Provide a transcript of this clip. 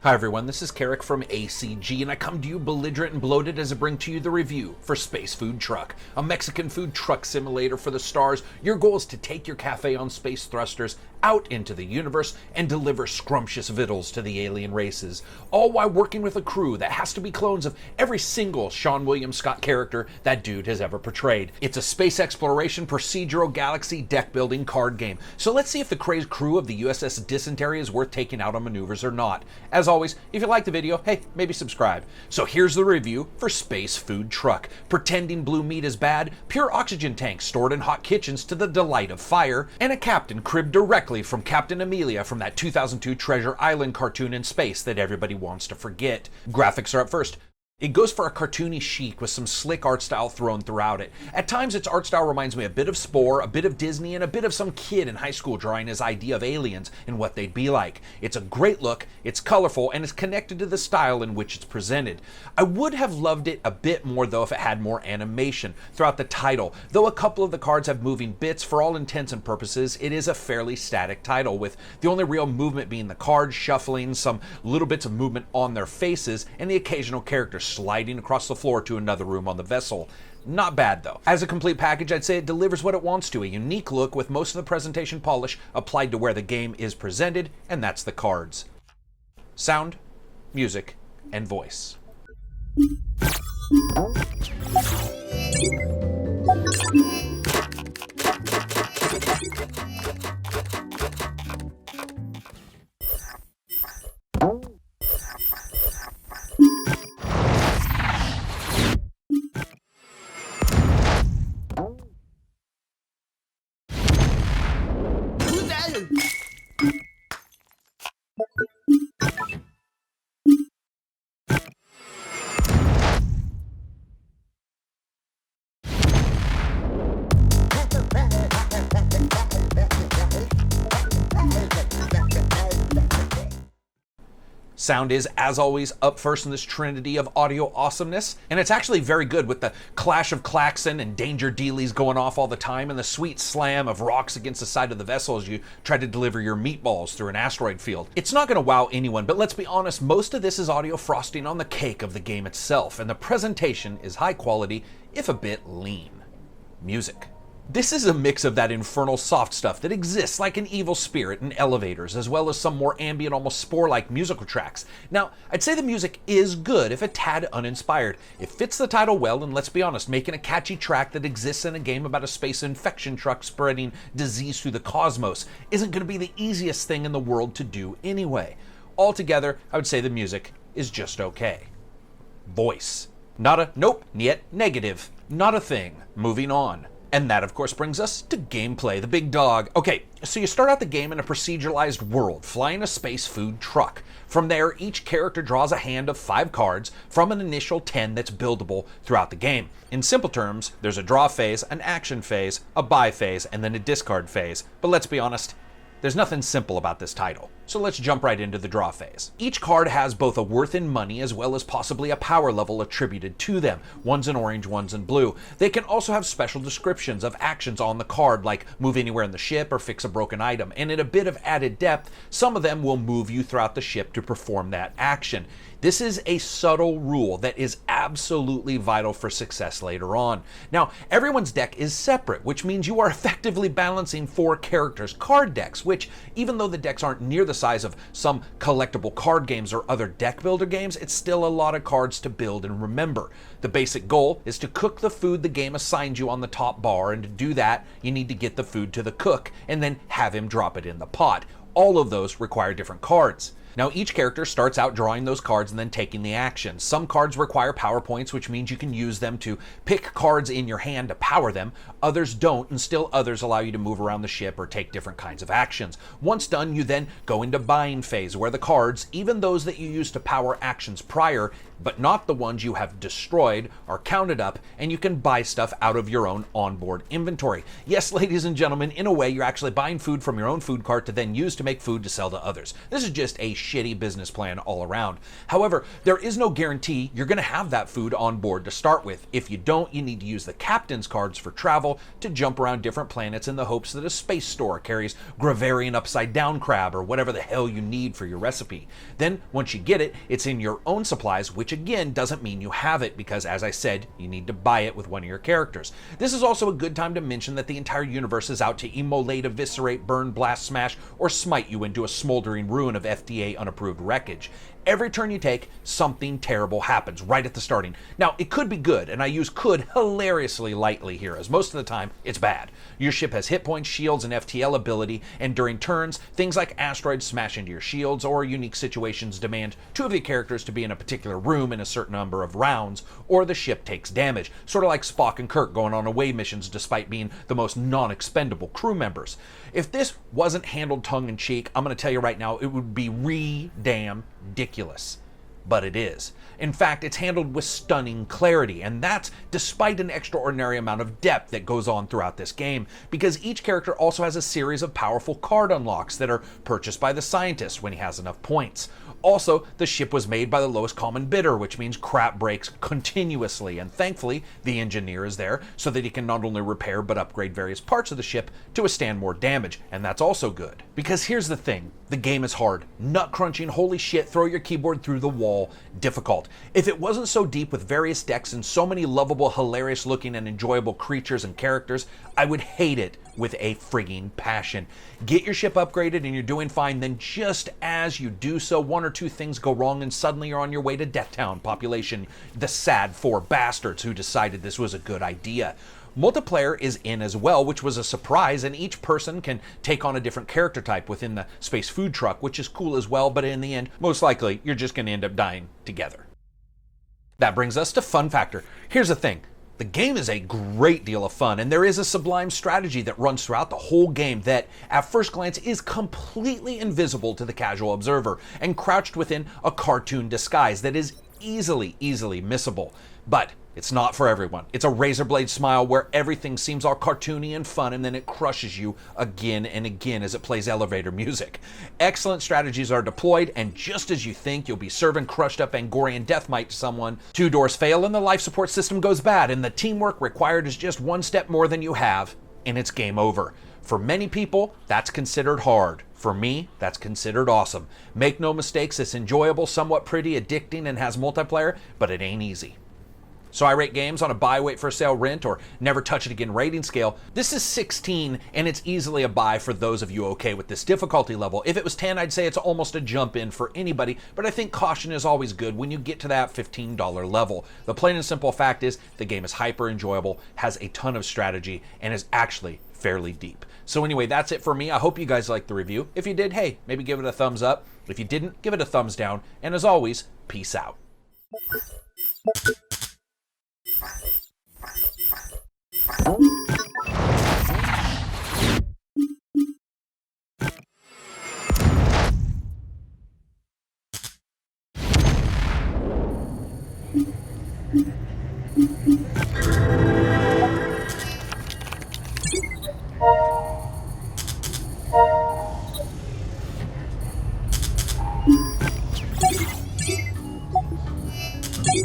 Hi everyone, this is Karak from ACG, and I come to you belligerent and bloated as I bring to you the review for Space Food Truck, a Mexican food truck simulator for the stars. Your goal is to take your cafe on space thrusters out into the universe and deliver scrumptious victuals to the alien races, all while working with a crew that has to be clones of every single Sean William Scott character that dude has ever portrayed. It's a space exploration, procedural, galaxy deck building card game, so let's see if the crazed crew of the USS Dysentery is worth taking out on maneuvers or not. As always, if you like the video, hey, maybe subscribe. So here's the review for Space Food Truck. Pretending blue meat is bad, pure oxygen tanks stored in hot kitchens to the delight of fire, and a captain cribbed directly from Captain Amelia from that 2002 Treasure Island cartoon in space that everybody wants to forget. Graphics are up first. It goes for a cartoony chic with some slick art style thrown throughout it. At times its art style reminds me a bit of Spore, a bit of Disney, and a bit of some kid in high school drawing his idea of aliens and what they'd be like. It's a great look, it's colorful, and it's connected to the style in which it's presented. I would have loved it a bit more though if it had more animation throughout the title. Though a couple of the cards have moving bits, for all intents and purposes, it is a fairly static title, with the only real movement being the cards shuffling, some little bits of movement on their faces, and the occasional character sliding across the floor to another room on the vessel. Not bad though. As a complete package, I'd say it delivers what it wants to, a unique look with most of the presentation polish applied to where the game is presented, and that's the cards. Sound, music, and voice. Sound is, as always, up first in this trinity of audio awesomeness, and it's actually very good with the clash of klaxon and danger dealies going off all the time and the sweet slam of rocks against the side of the vessel as you try to deliver your meatballs through an asteroid field. It's not going to wow anyone, but let's be honest, most of this is audio frosting on the cake of the game itself, and the presentation is high quality, if a bit lean. Music. This is a mix of that infernal soft stuff that exists like an evil spirit in elevators, as well as some more ambient, almost Spore-like musical tracks. Now, I'd say the music is good, if a tad uninspired. It fits the title well, and let's be honest, making a catchy track that exists in a game about a space infection truck spreading disease through the cosmos isn't going to be the easiest thing in the world to do anyway. Altogether, I would say the music is just okay. Voice. Not a nope, yet negative. Not a thing. Moving on. And that, of course, brings us to gameplay, the big dog. Okay, so you start out the game in a proceduralized world, flying a space food truck. From there, each character draws a hand of 5 cards from an initial 10 that's buildable throughout the game. In simple terms, there's a draw phase, an action phase, a buy phase, and then a discard phase. But let's be honest, there's nothing simple about this title. So let's jump right into the draw phase. Each card has both a worth in money as well as possibly a power level attributed to them. One's in orange, one's in blue. They can also have special descriptions of actions on the card, like move anywhere in the ship or fix a broken item. And in a bit of added depth, some of them will move you throughout the ship to perform that action. This is a subtle rule that is absolutely vital for success later on. Now, everyone's deck is separate, which means you are effectively balancing 4 characters' card decks, which, even though the decks aren't near the size of some collectible card games or other deck builder games, it's still a lot of cards to build and remember. The basic goal is to cook the food the game assigned you on the top bar, and to do that, you need to get the food to the cook and then have him drop it in the pot. All of those require different cards. Now, each character starts out drawing those cards and then taking the action. Some cards require power points, which means you can use them to pick cards in your hand to power them. Others don't, and still others allow you to move around the ship or take different kinds of actions. Once done, you then go into buying phase, where the cards, even those that you used to power actions prior, but not the ones you have destroyed, are counted up, and you can buy stuff out of your own onboard inventory. Yes, ladies and gentlemen, in a way, you're actually buying food from your own food cart to then use to make food to sell to others. This is just a shitty business plan all around. However, there is no guarantee you're going to have that food on board to start with. If you don't, you need to use the captain's cards for travel to jump around different planets in the hopes that a space store carries Gravarian upside down crab or whatever the hell you need for your recipe. Then, once you get it, it's in your own supplies, which again doesn't mean you have it because, as I said, you need to buy it with one of your characters. This is also a good time to mention that the entire universe is out to immolate, eviscerate, burn, blast, smash, or smite you into a smoldering ruin of FDA unapproved wreckage. Every turn you take, something terrible happens right at the starting. Now, it could be good, and I use could hilariously lightly here, as most of the time, it's bad. Your ship has hit points, shields, and FTL ability, and during turns, things like asteroids smash into your shields, or unique situations demand two of your characters to be in a particular room in a certain number of rounds, or the ship takes damage, sort of like Spock and Kirk going on away missions despite being the most non-expendable crew members. If this wasn't handled tongue-in-cheek, I'm going to tell you right now, it would be damn ridiculous. But it is. In fact, it's handled with stunning clarity, and that's despite an extraordinary amount of depth that goes on throughout this game, because each character also has a series of powerful card unlocks that are purchased by the scientist when he has enough points. Also, the ship was made by the lowest common bidder, which means crap breaks continuously, and thankfully, the engineer is there so that he can not only repair but upgrade various parts of the ship to withstand more damage, and that's also good. Because here's the thing, the game is hard, nut-crunching, holy shit, throw your keyboard through the wall, difficult. If it wasn't so deep with various decks and so many lovable, hilarious-looking, and enjoyable creatures and characters, I would hate it with a frigging passion. Get your ship upgraded and you're doing fine, then just as you do so, one or two things go wrong and suddenly you're on your way to Deathtown population, the sad four bastards who decided this was a good idea. Multiplayer is in as well, which was a surprise, and each person can take on a different character type within the space food truck, which is cool as well, but in the end, most likely, you're just going to end up dying together. That brings us to fun factor. Here's the thing. The game is a great deal of fun, and there is a sublime strategy that runs throughout the whole game that, at first glance, is completely invisible to the casual observer, and crouched within a cartoon disguise that is easily missable. But it's not for everyone. It's a razor blade smile where everything seems all cartoony and fun, and then it crushes you again and again as it plays elevator music. Excellent strategies are deployed, and just as you think you'll be serving crushed up Angorian deathmite to someone, two doors fail and the life support system goes bad, and the teamwork required is just one step more than you have, and it's game over. For many people, that's considered hard. For me, that's considered awesome. Make no mistakes, it's enjoyable, somewhat pretty, addicting, and has multiplayer, but it ain't easy. So I rate games on a buy, wait for sale, rent, or never touch it again rating scale. This is 16, and it's easily a buy for those of you okay with this difficulty level. If it was 10, I'd say it's almost a jump in for anybody, but I think caution is always good when you get to that $15 level. The plain and simple fact is, the game is hyper enjoyable, has a ton of strategy, and is actually fairly deep. So anyway, that's it for me. I hope you guys liked the review. If you did, hey, maybe give it a thumbs up. If you didn't, give it a thumbs down. And as always, peace out. Oh.